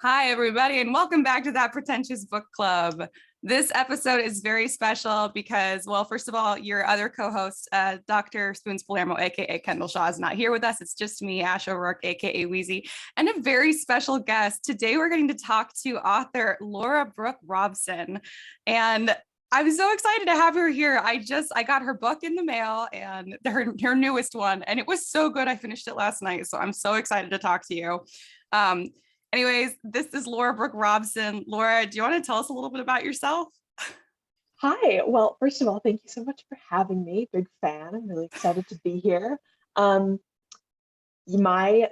Hi, everybody, and welcome back to That Pretentious Book Club. This episode is very special because, well, first of all, your other co-host, Dr. Spoons Palermo, aka Kendall Shaw, is not here with us. It's just me, Ash O'Rourke, aka Wheezy, and a very special guest. Today, we're going to talk to author Laura Brooke Robson. And I'm so excited to have her here. I got her book in the mail and her newest one, and it was so good. I finished it last night, so I'm so excited to talk to you. Anyways, this is Laura Brooke Robson. Laura, do you want to tell us a little bit about yourself? Hi. Well, first of all, thank you so much for having me. Big fan. I'm really excited to be here. My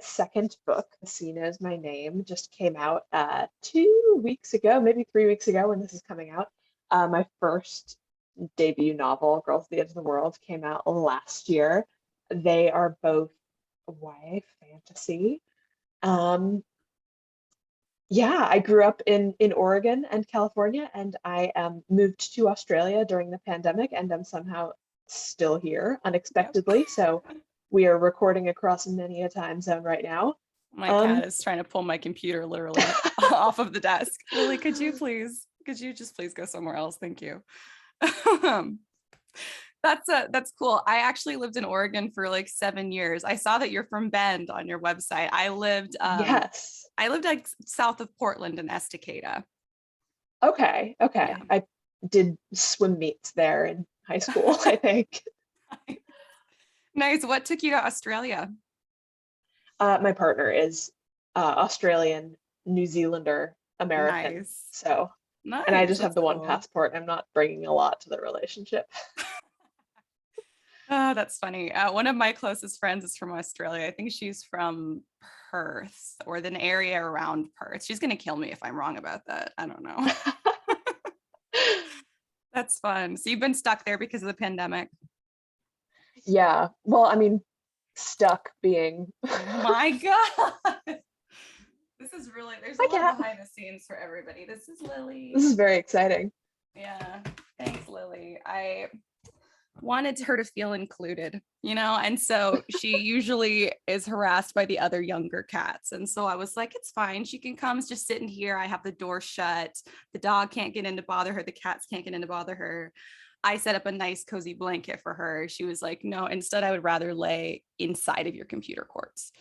second book, She Knows My Name, just came out 2 weeks ago, maybe 3 weeks ago when this is coming out. My first debut novel, Girls at the Edge of the World, came out last year. They are both YA fantasy. Yeah, I grew up in Oregon and California, and I moved to Australia during the pandemic, and I'm somehow still here unexpectedly. Yep. So we are recording across many a time zone right now. My cat is trying to pull my computer literally off of the desk. Lily, could you just please go somewhere else? Thank you. That's cool. I actually lived in Oregon for like 7 years. I saw that you're from Bend on your website. Yes. I lived like south of Portland in Estacada. Okay. Yeah. I did swim meets there in high school, I think. Nice. What took you to Australia? My partner is Australian, New Zealander, American. Nice. So, and I Nice. just have That's the one cool. passport. I'm not bringing a lot to the relationship. Oh, that's funny. One of my closest friends is from Australia. I think she's from Perth or the area around Perth. She's going to kill me if I'm wrong about that. I don't know. That's fun. So you've been stuck there because of the pandemic. Yeah. Well, I mean, stuck being My God. There's a my lot cat. behind the scenes for everybody. This is Lily. This is very exciting. Yeah. Thanks, Lily. I wanted her to feel included, and so she usually is harassed by the other younger cats. And so I was like, it's fine. She can come just sit in here. I have the door shut. The dog can't get in to bother her. The cats can't get in to bother her. I set up a nice cozy blanket for her. She was like, no, instead I would rather lay inside of your computer cords.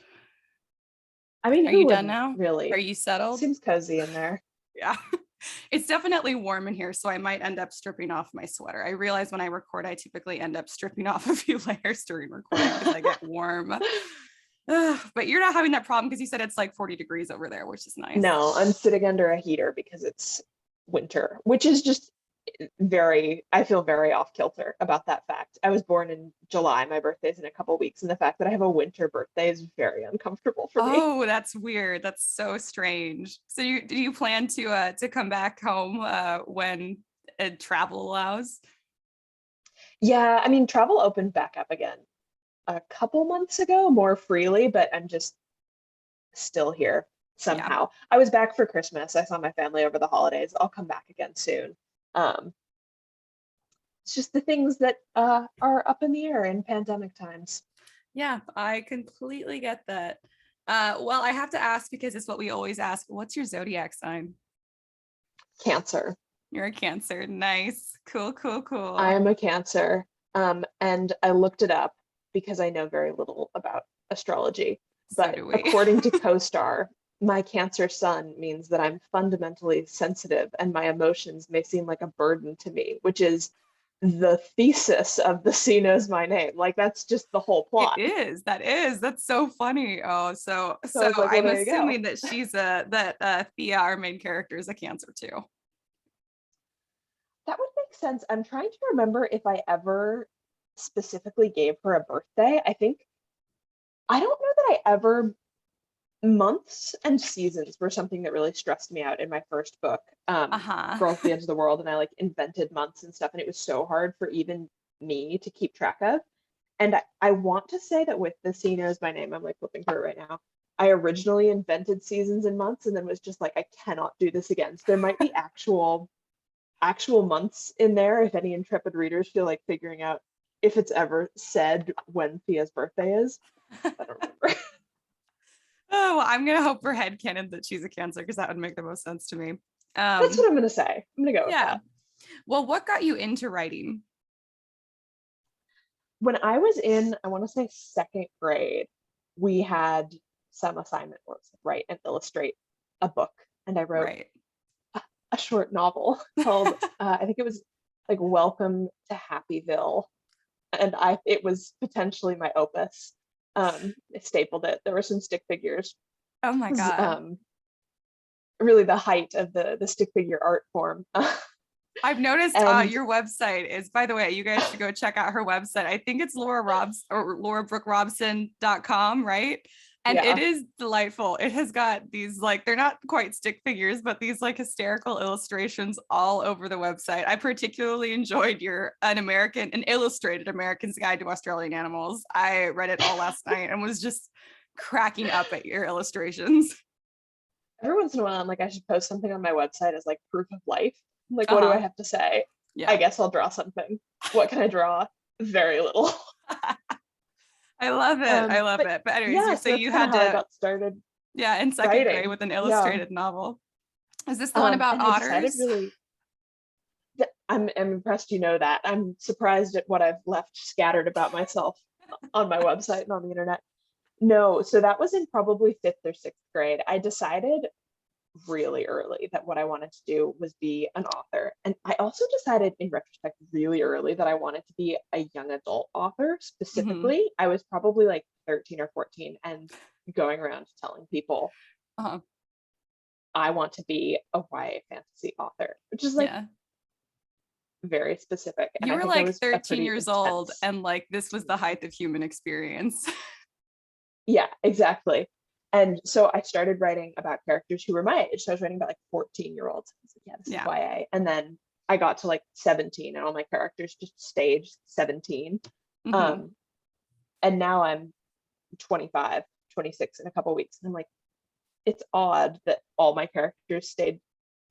I mean, Are who you done wouldn't now? Are really? you settled? Seems cozy in there. Yeah. It's definitely warm in here, so I might end up stripping off my sweater. I realize when I record, I typically end up stripping off a few layers during recording because I get warm. But you're not having that problem because you said it's like 40 degrees over there, which is nice. No, I'm sitting under a heater because it's winter, which is just I feel very off kilter about that fact. I was born in July. My birthday's in a couple weeks, and the fact that I have a winter birthday is very uncomfortable for me. Oh, that's weird. That's so strange. So do you plan to come back home when travel allows? Yeah, I mean, travel opened back up again a couple months ago more freely, but I'm just still here Yeah. somehow. I was back for Christmas. I saw my family over the holidays. I'll come back again soon. Um, it's just the things that are up in the air in pandemic times. Yeah, I completely get that. Well, I have to ask because it's what we always ask. What's your zodiac sign? Cancer. You're a Cancer. Nice. Cool, cool, I cool. am a Cancer. And I looked it up because I know very little about astrology. So But do we. according to CoStar, my Cancer sun means that I'm fundamentally sensitive and my emotions may seem like a burden to me, which is the thesis of the She Knows My Name. Like that's just the whole It plot. is. That's so funny. Oh, so So I was like, well, I'm there you go. assuming that Thea, our main character, is a Cancer too. That would make sense. I'm trying to remember if I ever specifically gave her a birthday. I don't know that I ever months and seasons were something that really stressed me out in my first book, Uh-huh. Girls at the Edge of the World, and I like invented months and stuff, and it was so hard for even me to keep track of. And I want to say that with the She Knows My Name, I'm like flipping through it right now. I originally invented seasons and months and then was just like, I cannot do this again. So there might be actual months in there if any intrepid readers feel like figuring out if it's ever said when Thea's birthday is. I don't remember. Oh, well, I'm gonna hope for headcanon that she's a Cancer because that would make the most sense to me. That's what I'm gonna say. I'm gonna go with Yeah. that. Well, what got you into writing? When I was in, I want to say second grade, we had some assignment was write and illustrate a book, and I wrote Right. a short novel called I think it was like Welcome to Happyville, and it was potentially my opus. I stapled it. There were some stick figures. Oh my It was, God. really the height of the stick figure art form. I've noticed And your website is, by the way, you guys should go check out her website. I think it's Laura Robs or laurabrookerobson.com, right? And it yeah, is delightful. It has got these like, they're not quite stick figures, but these like hysterical illustrations all over the website. I particularly enjoyed an illustrated American's Guide to Australian Animals. I read it all last night and was just cracking up at your illustrations. every once in a while I'm like, I should post something on my website as like proof of life. I'm like, what do I Uh-huh. have to say? I Yeah. guess I'll draw something. What can I draw? Very little. I love it. I love But it. But anyways, yeah, so so that's you kind of had how I to, got started yeah, in second grade writing. with an Yeah. illustrated novel. Is this the one about And I decided otters? really that I'm impressed you know that. I'm surprised at what I've left scattered about myself on my website and on the internet. No, so that was in probably fifth or sixth grade. I decided really early that what I wanted to do was be an author. And I also decided in retrospect really early that I wanted to be a young adult author. Hmm. Specifically, I was probably like 13 or 14 and going around telling people Uh-huh. I want to be a YA fantasy author, which is like Yeah. very specific. And You I were think I like was a 13 pretty years old intense and like this was the teenager. height of human experience. Yeah, exactly. And so I started writing about characters who were my age. So I was writing about like 14-year-olds. I was like, yeah, this is Yeah. YA. And then I got to like 17 and all my characters just stayed 17. Hmm. Um, and now I'm 25, 26 in a couple weeks. And I'm like, it's odd that all my characters stayed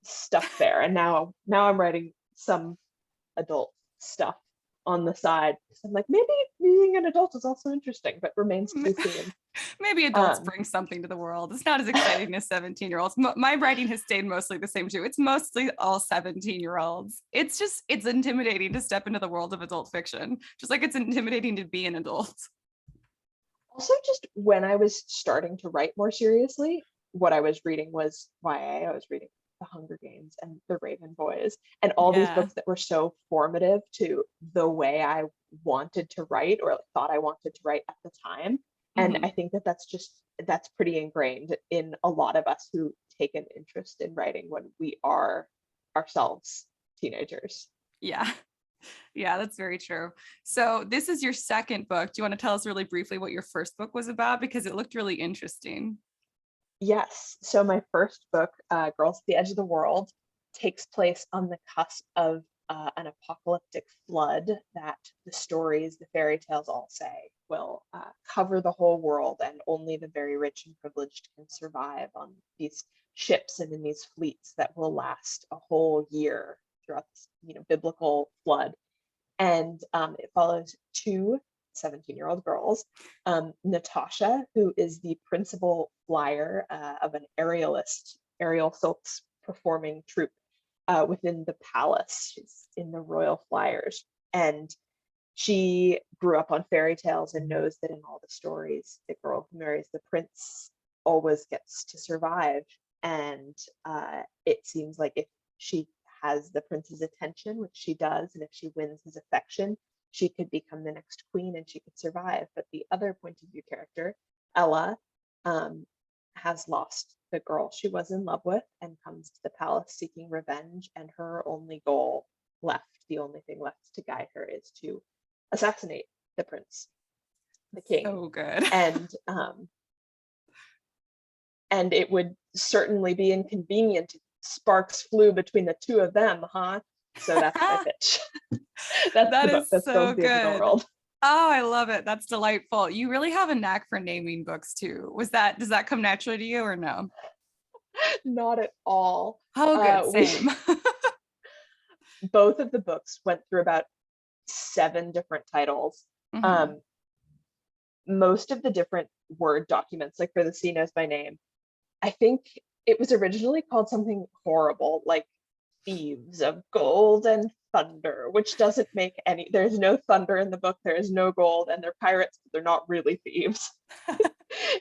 stuck there. And now I'm writing some adult stuff on the side. I'm like, maybe being an adult is also interesting, but remains to be seen. Maybe adults Um, bring something to the world. It's not as exciting as 17-year-olds. My writing has stayed mostly the same too. It's mostly all 17-year-olds. It's intimidating to step into the world of adult fiction, just like it's intimidating to be an adult. Also, just when I was starting to write more seriously, what I was reading was YA. I was reading The Hunger Games and The Raven Boys, and all these Yeah. books that were so formative to the way I wanted to write or thought I wanted to write at the time. And I Hmm. think that that's pretty ingrained in a lot of us who take an interest in writing when we are ourselves teenagers. Yeah. Yeah, that's very true. So this is your second book. Do you want to tell us really briefly what your first book was about? Because it looked really interesting. Yes. So my first book, Girls at the Edge of the World, takes place on the cusp of an apocalyptic flood that the stories, the fairy tales all say will cover the whole world, and only the very rich and privileged can survive on these ships and in these fleets that will last a whole year throughout this, biblical flood. And it follows two 17-year-old girls, Natasha, who is the principal flyer of an aerial silks performing troupe within the palace. She's in the Royal Flyers. And she grew up on fairy tales and knows that in all the stories, the girl who marries the prince always gets to survive. And it seems like if she has the prince's attention, which she does, and if she wins his affection, she could become the next queen and she could survive. But the other point of view character, Ella, um, has lost the girl she was in love with and comes to the palace seeking revenge. And her only goal left, the only thing left to guide her, is to assassinate the prince, the king. So good. And it would certainly be inconvenient if sparks flew between the two of them, huh? So that's my pitch. That's the That book. is That's Girls so at the Edge of the good. World. Oh, I love it. That's delightful. You really have a knack for naming books too. Does that come naturally to you or no? Not at all. Oh, good. We Same. both of the books went through about 7 different titles. Hmm. Um, most of the different Word documents, like for the C Knows My Name, I think it was originally called something horrible, like Thieves of Gold and Thunder, which doesn't make any, there's no thunder in the book, there is no gold, and they're pirates, but they're not really thieves.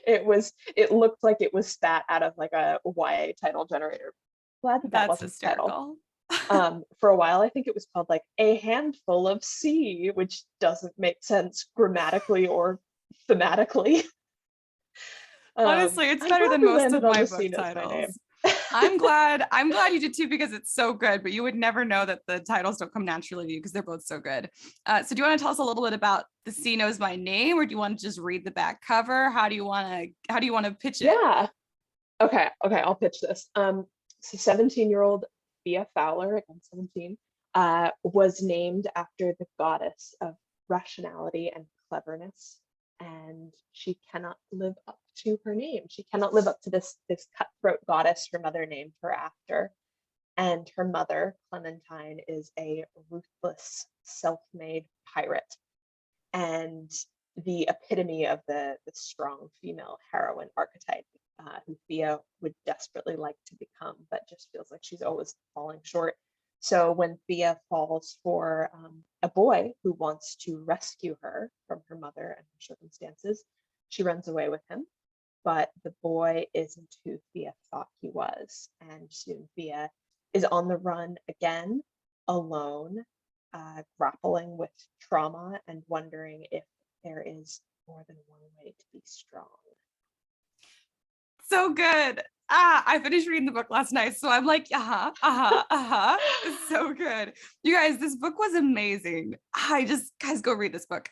It looked like it was spat out of like a YA title generator. Glad that That's wasn't the title. hysterical. For a while, I think it was called like A Handful of Sea, which doesn't make sense grammatically or thematically. Honestly, it's I'm better glad than we most of landed on my the book C Knows My Name. titles. I'm glad you did too, because it's so good, but you would never know that the titles don't come naturally to you because they're both so good. So do you want to tell us a little bit about The C Knows My Name, or do you want to just read the back cover? How do you want to pitch it? Yeah. Okay, I'll pitch this. So 17-year-old Thea Fowler, again 17, was named after the goddess of rationality and cleverness, and she cannot live up to her name. She cannot live up to this cutthroat goddess her mother named her after. And her mother, Clementine, is a ruthless, self-made pirate and the epitome of the strong female heroine archetype, who Thea would desperately like to become, but just feels like she's always falling short. So when Thea falls for a boy who wants to rescue her from her mother and her circumstances, she runs away with him. But the boy isn't who Thea thought he was. And soon Thea is on the run again, alone, grappling with trauma and wondering if there is more than one way to be strong. So good. I finished reading the book last night, so I'm like, It's so good. You guys, this book was amazing. Guys, go read this book.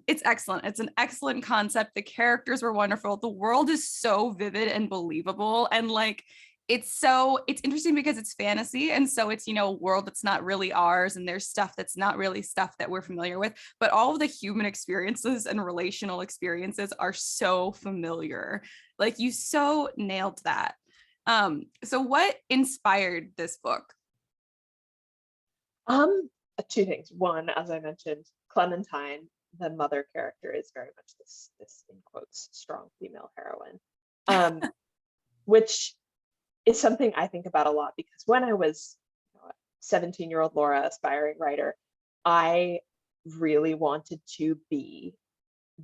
It's excellent. It's an excellent concept. The characters were wonderful. The world is so vivid and believable, and like, it's interesting because it's fantasy, and so it's, a world that's not really ours, and there's stuff that's not really stuff that we're familiar with, but all of the human experiences and relational experiences are so familiar. Like, you so nailed that. So what inspired this book? Two things. One, as I mentioned, Clementine, the mother character, is very much this in quotes strong female heroine, which is something I think about a lot, because when I was 17-year-old Laura, aspiring writer, I really wanted to be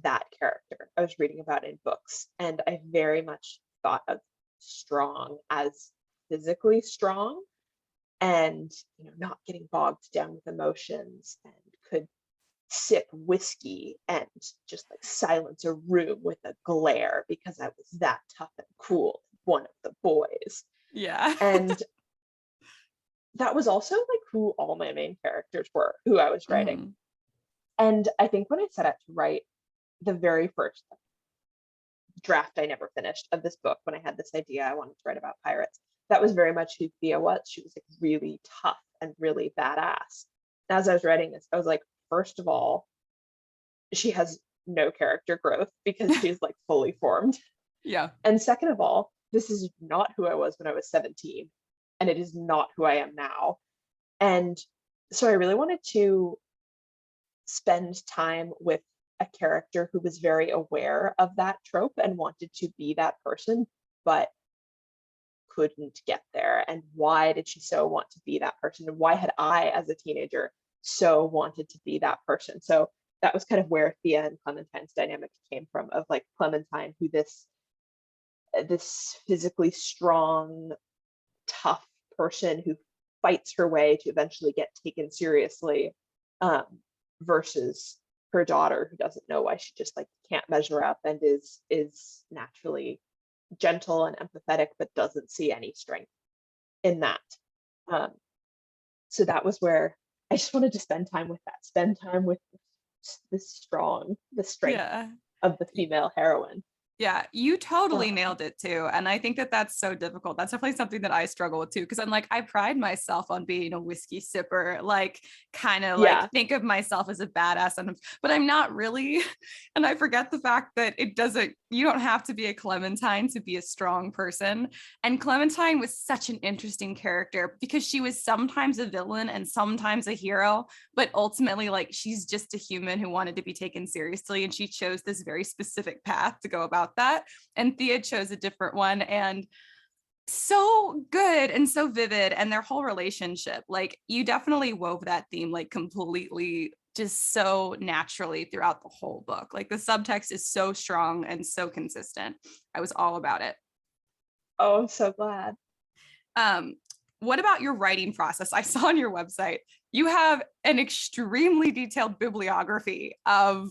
that character I was reading about in books. And I very much thought of strong as physically strong, and not getting bogged down with emotions, and could sip whiskey and just like silence a room with a glare because I was that tough and cool, one of the boys. Yeah. And that was also like who all my main characters were, who I was writing. Mm-hmm. And I think when I set out to write the very first draft I never finished of this book, when I had this idea I wanted to write about pirates, that was very much who Thea was. She was like really tough and really badass. As I was writing this, I was like, first of all, she has no character growth because she's like fully formed. Yeah. And second of all, this is not who I was when I was 17, and it is not who I am now. And so I really wanted to spend time with a character who was very aware of that trope and wanted to be that person, but couldn't get there. And why did she so want to be that person? And why had I, as a teenager, so wanted to be that person? So that was kind of where Thea and Clementine's dynamic came from, of like Clementine, who this physically strong, tough person who fights her way to eventually get taken seriously, versus her daughter, who doesn't know why she just like can't measure up, and is naturally gentle and empathetic, but doesn't see any strength in that. So that was where I just wanted to spend time with that, spend time with the strength Yeah. of the female heroine. Yeah, you totally Uh, nailed it too. And I think that that's so difficult. That's definitely something that I struggle with too. Cause I'm like, I pride myself on being a whiskey sipper, like kind of like yeah. think of myself as a badass, but I'm not really. And I forget the fact that you don't have to be a Clementine to be a strong person. And Clementine was such an interesting character because she was sometimes a villain and sometimes a hero, but ultimately, like, she's just a human who wanted to be taken seriously. And she chose this very specific path to go about that. And Thea chose a different one. And so good and so vivid. And their whole relationship, like, you definitely wove that theme like completely just so naturally throughout the whole book. Like, the subtext is so strong and so consistent. I was all about it. Oh, I'm so glad. Um, what about your writing process? I saw on your website you have an extremely detailed bibliography of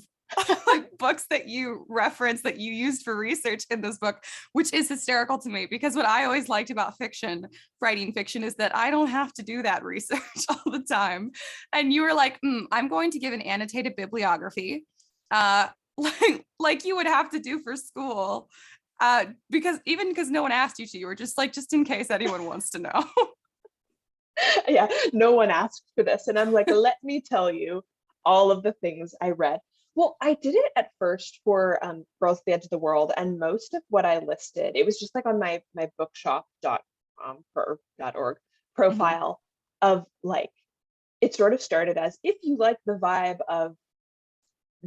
like books that you reference that you used for research in this book, which is hysterical to me because what I always liked about writing fiction, is that I don't have to do that research all the time. And you were like, I'm going to give an annotated bibliography, like you would have to do for school. Because no one asked you to, you were just like, just in case anyone wants to know. Yeah, no one asked for this. And I'm like, let me tell you all of the things I read. Well, I did it at first for Girls at the Edge of the World, and most of what I listed, it was just like on my bookshop.com or .org Mhm. profile of like, it sort of started as, if you like the vibe of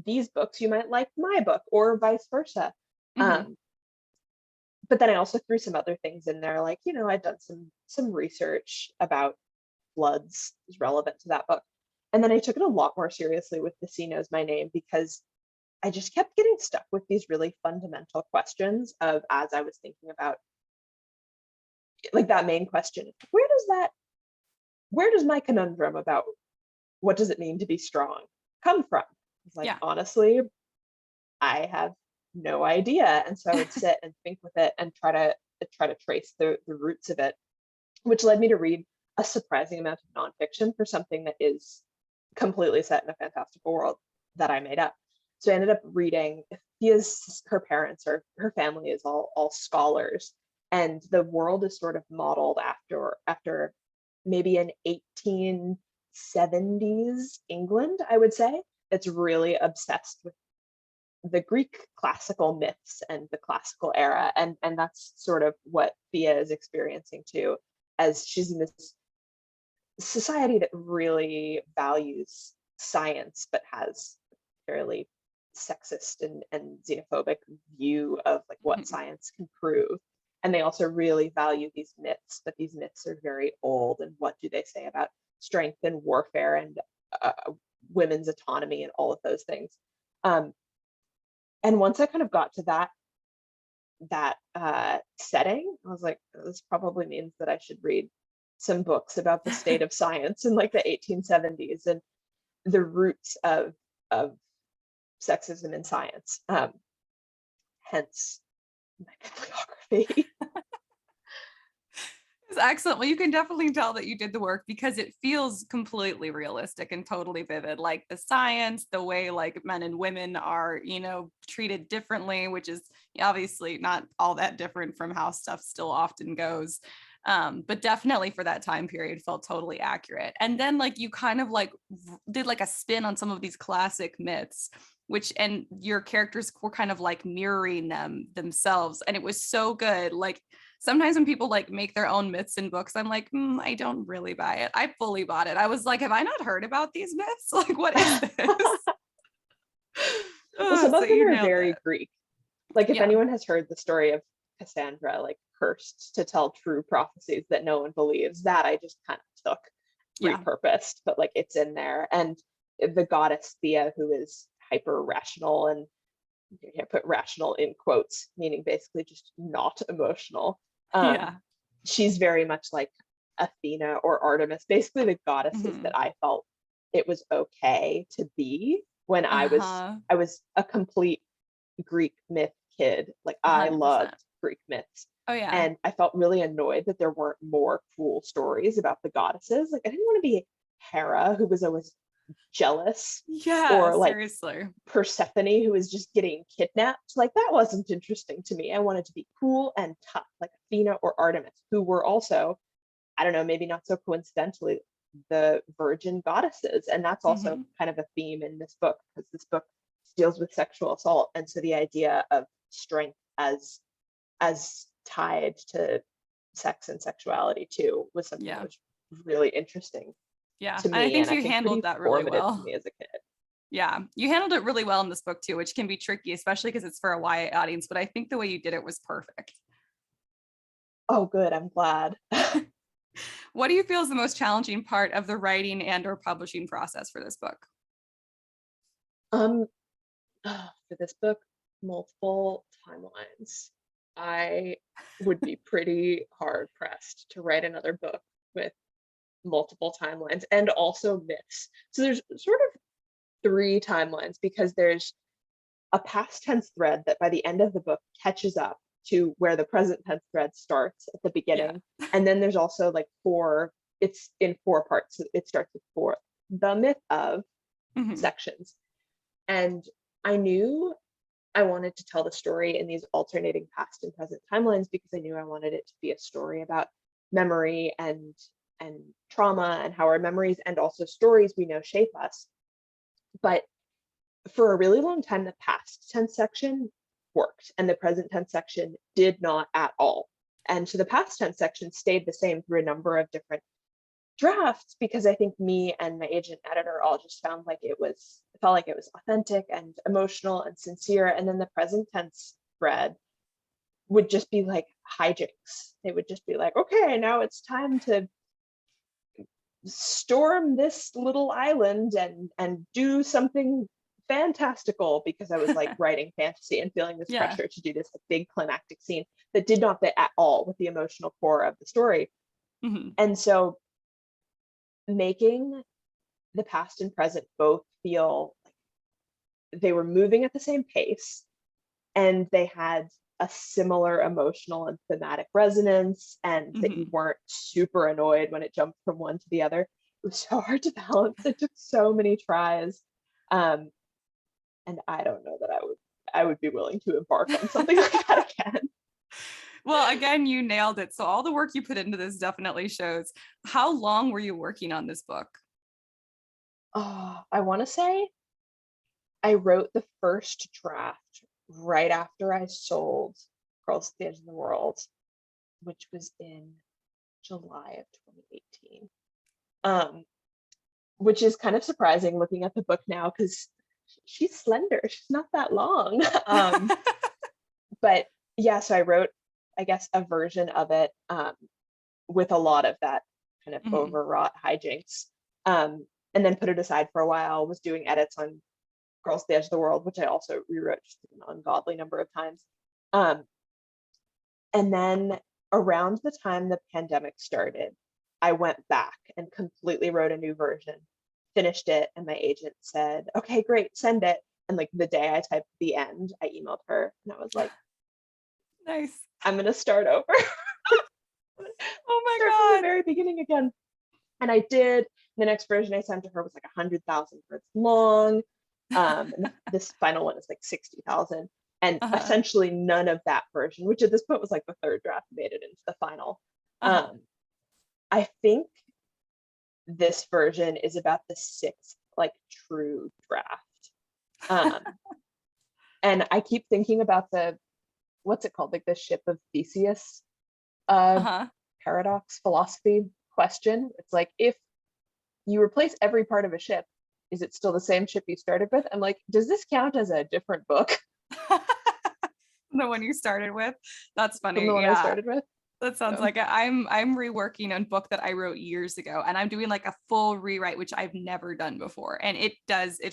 these books, you might like my book, or vice versa. Mhm. Um, but then I also threw some other things in there, like, I'd done some research about floods is relevant to that book. And then I took it a lot more seriously with The Sea Knows My Name, because I just kept getting stuck with these really fundamental questions of, as I was thinking about like that main question, where does my conundrum about what does it mean to be strong come from? It's like, Yeah. honestly, I have no idea. And so I would sit and think with it and try to trace the roots of it, which led me to read a surprising amount of nonfiction for something that is completely set in a fantastical world that I made up. So I ended up reading, her parents, or her family is all scholars, and the world is sort of modeled after maybe an 1870s England, I would say, that's really obsessed with the Greek classical myths and the classical era. And that's sort of what Thea is experiencing too, as she's in this society that really values science but has a fairly sexist and xenophobic view of like what science can prove. And they also really value these myths, but these myths are very old. And what do they say about strength and warfare and women's autonomy and all of those things? Um, and once I kind of got to that setting, I was like, this probably means that I should read some books about the state of science in like the 1870s and the roots of sexism in science. Hence my bibliography. It's excellent. Well, you can definitely tell that you did the work because it feels completely realistic and totally vivid. Like the science, the way like men and women are, treated differently, which is obviously not all that different from how stuff still often goes. But definitely for that time period felt totally accurate. And then like you kind of like did like a spin on some of these classic myths, and your characters were kind of like mirroring them themselves. And it was so good. Like, sometimes when people like make their own myths in books, I'm like, I don't really buy it. I fully bought it. I was like, have I not heard about these myths? Like, what is this? Well, some So of them you are nailed very it. Greek. Like if Yeah. anyone has heard the story of Cassandra, like cursed to tell true prophecies that no one believes, that I just kind of took Yeah. repurposed, but like it's in there. And the goddess Thea, who is hyper rational, and you can't put rational in quotes, meaning basically just not emotional. Yeah. She's very much like Athena or Artemis, basically the goddesses Hmm. that I felt it was okay to be when Uh-huh. I was a complete Greek myth kid. Like I 100%. loved Greek myths. Oh, yeah. And I felt really annoyed that there weren't more cool stories about the goddesses. Like I didn't want to be Hera, who was always jealous, Yeah, or like seriously. Persephone who is just getting kidnapped. Like that wasn't interesting to me. I wanted to be cool and tough, like Athena or Artemis, who were also, I don't know, maybe not so coincidentally, the virgin goddesses. And that's also Mm-hmm. kind of a theme in this book, because this book deals with sexual assault. And so the idea of strength as tied to sex and sexuality too was something Yeah. that was really interesting Yeah. to And I me, think and I you think handled pretty that really formative to well. me as a kid. Yeah. You handled it really well in this book too, which can be tricky, especially because it's for a YA audience. But I think the way you did it was perfect. Oh, good. I'm glad. What do you feel is the most challenging part of the writing and or publishing process for this book? Um, for this book, multiple timelines. I would be pretty hard pressed to write another book with multiple timelines and also myths. So there's sort of three timelines, because there's a past tense thread that by the end of the book catches up to where the present tense thread starts at the Yeah. beginning. And then there's also like four, it's in four parts. So it starts with four, the myth of Mm-hmm. sections. And I knew I wanted to tell the story in these alternating past and present timelines, because I knew I wanted it to be a story about memory and trauma, and how our memories and also stories we know shape us. But for a really long time, the past tense section worked and the present tense section did not at all. And so the past tense section stayed the same through a number of different drafts, because I think me and my agent editor all just found like it felt like it was authentic and emotional and sincere. And then the present tense thread would just be like hijinks. They would just be like, okay, now it's time to storm this little island and do something fantastical, because I was like writing fantasy and feeling this Yeah. pressure to do this big climactic scene that did not fit at all with the emotional core of the story. Mm-hmm. And so making the past and present both feel like they were moving at the same pace, and they had a similar emotional and thematic resonance, and that you Mm-hmm. weren't super annoyed when it jumped from one to the other. It was so hard to balance. It took so many tries. Um, and I don't know that I would be willing to embark on something like that again. Well, again, you nailed it. So all the work you put into this definitely shows. How long were you working on this book? Oh, I want to say I wrote the first draft right after I sold Girls at the Edge of the World, which was in July of 2018. Which is kind of surprising looking at the book now, because she's slender. She's not that long. But yeah, so I wrote, I guess, a version of it with a lot of that kind of Mhm. overwrought hijinks, and then put it aside for a while. Was doing edits on Girls at the Edge of the World, which I also rewrote just an ungodly number of times. Um, and then around the time the pandemic started, I went back and completely wrote a new version, finished it, and my agent said, okay, great, send it. And like the day I typed the end, I emailed her and I was like, Nice. I'm gonna start over. Oh my Start from the God. very beginning again. And I did. The next version I sent to her was like 100,000 words long. And this final one is like 60,000. And Uh-huh. essentially none of that version, which at this point was like the third draft, made it into the final. Uh-huh. Um, I think this version is about the sixth like true draft. Um, and I keep thinking about the, what's it called, like the ship of Theseus uh, Uh-huh. paradox philosophy question. It's like, if you replace every part of a ship, is it still the same ship you started with? I'm like, does this count as a different book The one you started with. That's from the funny. one I Yeah. started with? That sounds So, like it. I'm reworking a book that I wrote years ago, and I'm doing like a full rewrite, which I've never done before. And it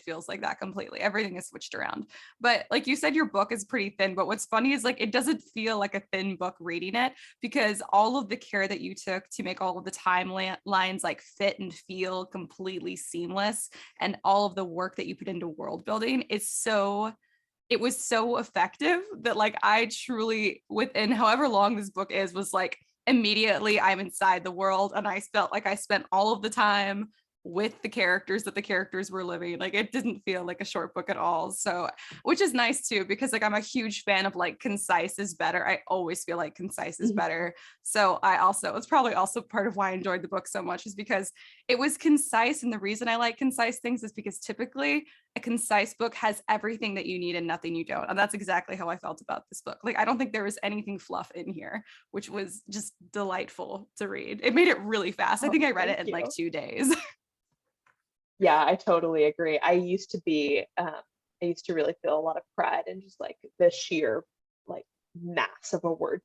feels like that completely. Everything is switched around. But like you said, your book is pretty thin. But what's funny is like it doesn't feel like a thin book reading it, because all of the care that you took to make all of the timelines like fit and feel completely seamless, and all of the work that you put into world building is so, it was so effective that like I truly, within however long this book is, was like immediately I'm inside the world, and I felt like I spent all of the time with the characters that the characters were living. Like it didn't feel like a short book at all. So, which is nice too, because like I'm a huge fan of like concise is better. I always feel like concise is better. So it's probably also part of why I enjoyed the book so much, is because it was concise. And the reason I like concise things is because typically a concise book has everything that you need and nothing you don't. And that's exactly how I felt about this book. Like I don't think there was anything fluff in here, which was just delightful to read. It made it really fast. I think I read it in like 2 days. Yeah, I totally agree. I used to really feel a lot of pride in just like the sheer like mass of a Word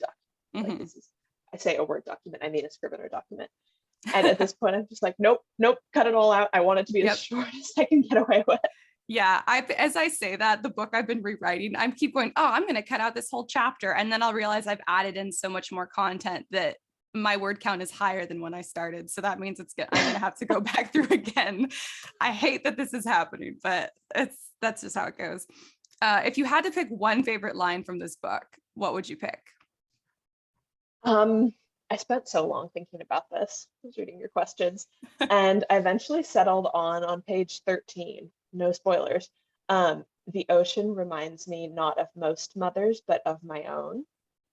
document. Like I say a Word document, I mean a Scrivener document. And at this point, I'm just like, nope, cut it all out. I want it to be as short as I can get away with. Yeah, as I say that, the book I've been rewriting, I keep going, oh, I'm going to cut out this whole chapter. And then I'll realize I've added in so much more content that my word count is higher than when I started. So that means I'm going to have to go back through again. I hate that this is happening, but that's just how it goes. If you had to pick one favorite line from this book, what would you pick? I spent so long thinking about this. I was reading your questions, and I eventually settled on page 13. No spoilers. The ocean reminds me not of most mothers, but of my own.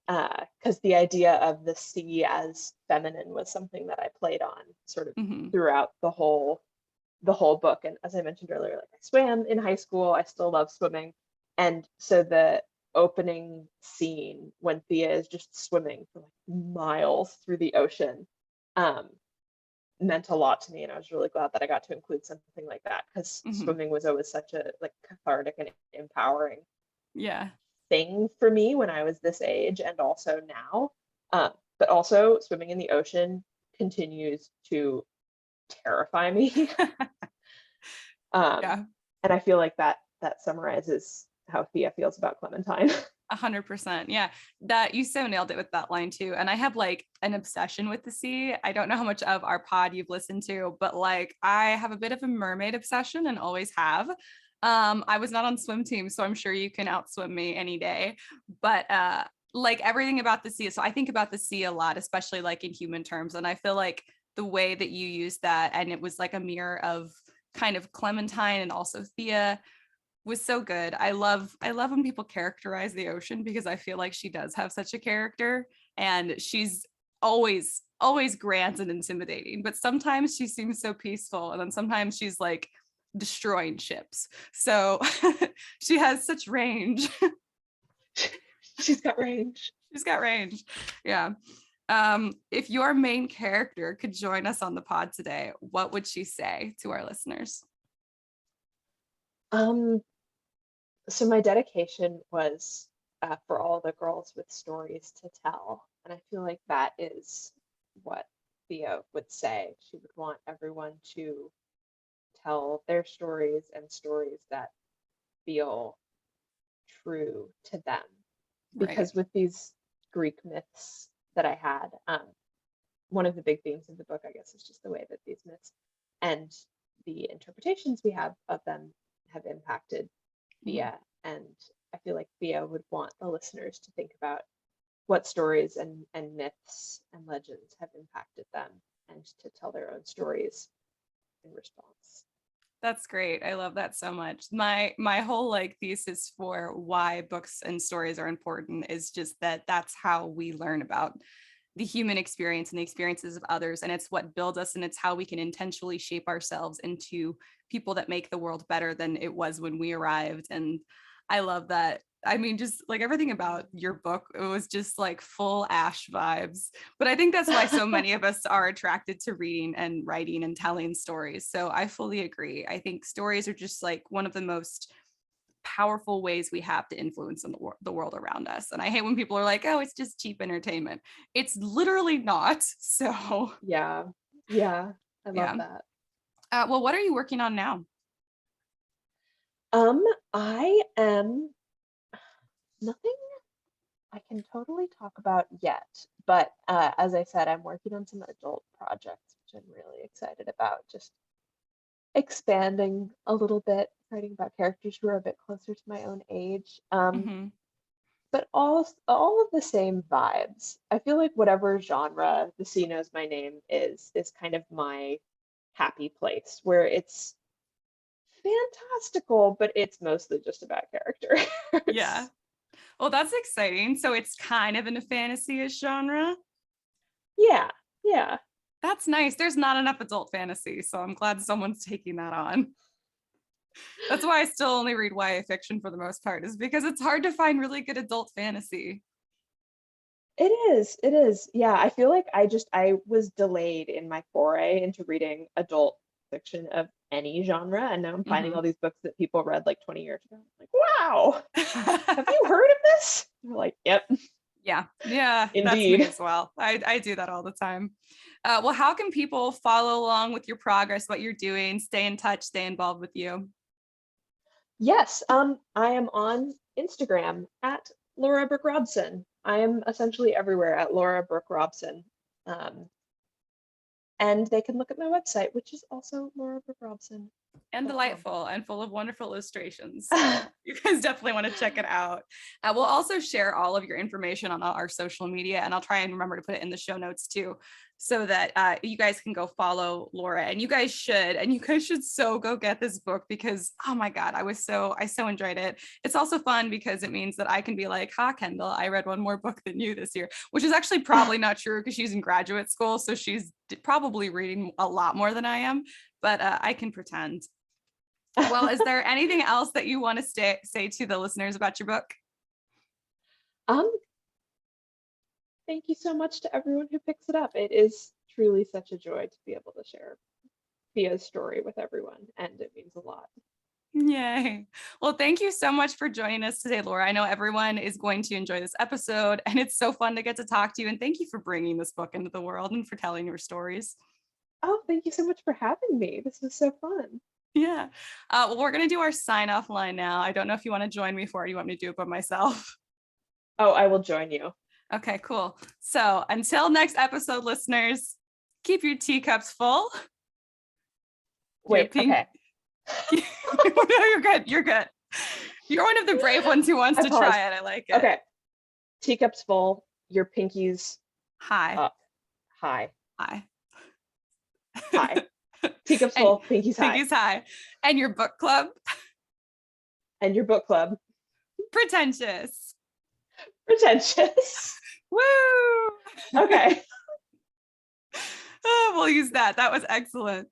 Because the idea of the sea as feminine was something that I played on sort of throughout the whole book. And as I mentioned earlier, like I swam in high school, I still love swimming. And so the opening scene when Thea is just swimming for like miles through the ocean meant a lot to me, and I was really glad that I got to include something like that, because swimming was always such a like cathartic and empowering thing for me when I was this age, and also now. But also swimming in the ocean continues to terrify me. And I feel like that summarizes how Thea feels about Clementine. 100%. Yeah, that you so nailed it with that line too. And I have like an obsession with the sea. I don't know how much of our pod you've listened to, but like I have a bit of a mermaid obsession and always have. I was not on swim team, so I'm sure you can outswim me any day. But like everything about the sea. So I think about the sea a lot, especially like in human terms. And I feel like the way that you used that, and it was like a mirror of kind of Clementine and also Thea, was so good. I love when people characterize the ocean, because I feel like she does have such a character, and she's always grand and intimidating, but sometimes she seems so peaceful, and then sometimes she's like destroying ships. So she has such range. She's got range. Yeah. If your main character could join us on the pod today, what would she say to our listeners? So my dedication was for all the girls with stories to tell. And I feel like that is what Thea would say. She would want everyone to tell their stories, and stories that feel true to them. Because with these Greek myths that I had, one of the big themes of the book, I guess, is just the way that these myths and the interpretations we have of them have impacted Thea. And I feel like Thea would want the listeners to think about what stories and myths and legends have impacted them, and to tell their own stories in response. That's great. I love that so much. My whole like thesis for why books and stories are important is just that that's how we learn about the human experience and the experiences of others. And it's what builds us, and it's how we can intentionally shape ourselves into people that make the world better than it was when we arrived. And I love that. I mean, just like everything about your book, it was just like full Ash vibes. But I think that's why so many of us are attracted to reading and writing and telling stories. So I fully agree. I think stories are just like one of the most powerful ways we have to influence in the world around us. And I hate when people are like, oh, it's just cheap entertainment. It's literally not. So yeah, I love that. Well, what are you working on now? I am nothing I can totally talk about yet, but as I said, I'm working on some adult projects, which I'm really excited about. Just expanding a little bit, writing about characters who are a bit closer to my own age. But all of the same vibes. I feel like whatever genre The Sea Knows My Name is kind of my happy place where it's fantastical, but it's mostly just about characters. Yeah. Well, that's exciting. So it's kind of in a fantasy-ish genre. Yeah, yeah. That's nice. There's not enough adult fantasy, so I'm glad someone's taking that on. That's why I still only read YA fiction for the most part, is because it's hard to find really good adult fantasy. It is. It is. Yeah, I feel like I was delayed in my foray into reading adult fiction of any genre, and now I'm finding all these books that people read like 20 years ago. I'm like, wow, have you heard of this? They're like, yep, Yeah, that's me indeed. as well. I do that all the time. Well, how can people follow along with your progress, what you're doing, stay in touch, stay involved with you? Yes, I am on Instagram at Laura Brooke Robson. I am essentially everywhere at Laura Brooke Robson. Um, and they can look at my website, which is also Laura Brooke Robson. And delightful and full of wonderful illustrations. So you guys definitely want to check it out. We'll also share all of your information on our social media, and I'll try and remember to put it in the show notes too, so that you guys can go follow Laura. And you guys should so go get this book, because oh my God, I so enjoyed it. It's also fun because it means that I can be like, ha, Kendall, I read one more book than you this year, which is actually probably not true because she's in graduate school. So she's probably reading a lot more than I am, but I can pretend. Well, is there anything else that you want to say to the listeners about your book? Um, Thank you so much to everyone who picks it up. It is truly such a joy to be able to share Thea's story with everyone, and it means a lot. Yay. Well, thank you so much for joining us today, Laura. I know everyone is going to enjoy this episode, and it's so fun to get to talk to you. And thank you for bringing this book into the world and for telling your stories. Oh, thank you so much for having me. This was so fun. Yeah. Well, we're going to do our sign off line now. I don't know if you want to join me for it. You want me to do it by myself? Oh, I will join you. Okay, cool. So until next episode, listeners, keep your teacups full. Wait, okay. No, you're good. You're good. You're one of the brave ones who wants to try it. I like it. Okay. Teacups full, your pinkies high. up. High. High. High. Teacups full, pinkies high. Pinkies high. And your book club. And your book club. Pretentious. Pretentious. Woo! Okay. Oh, we'll use that. That was excellent.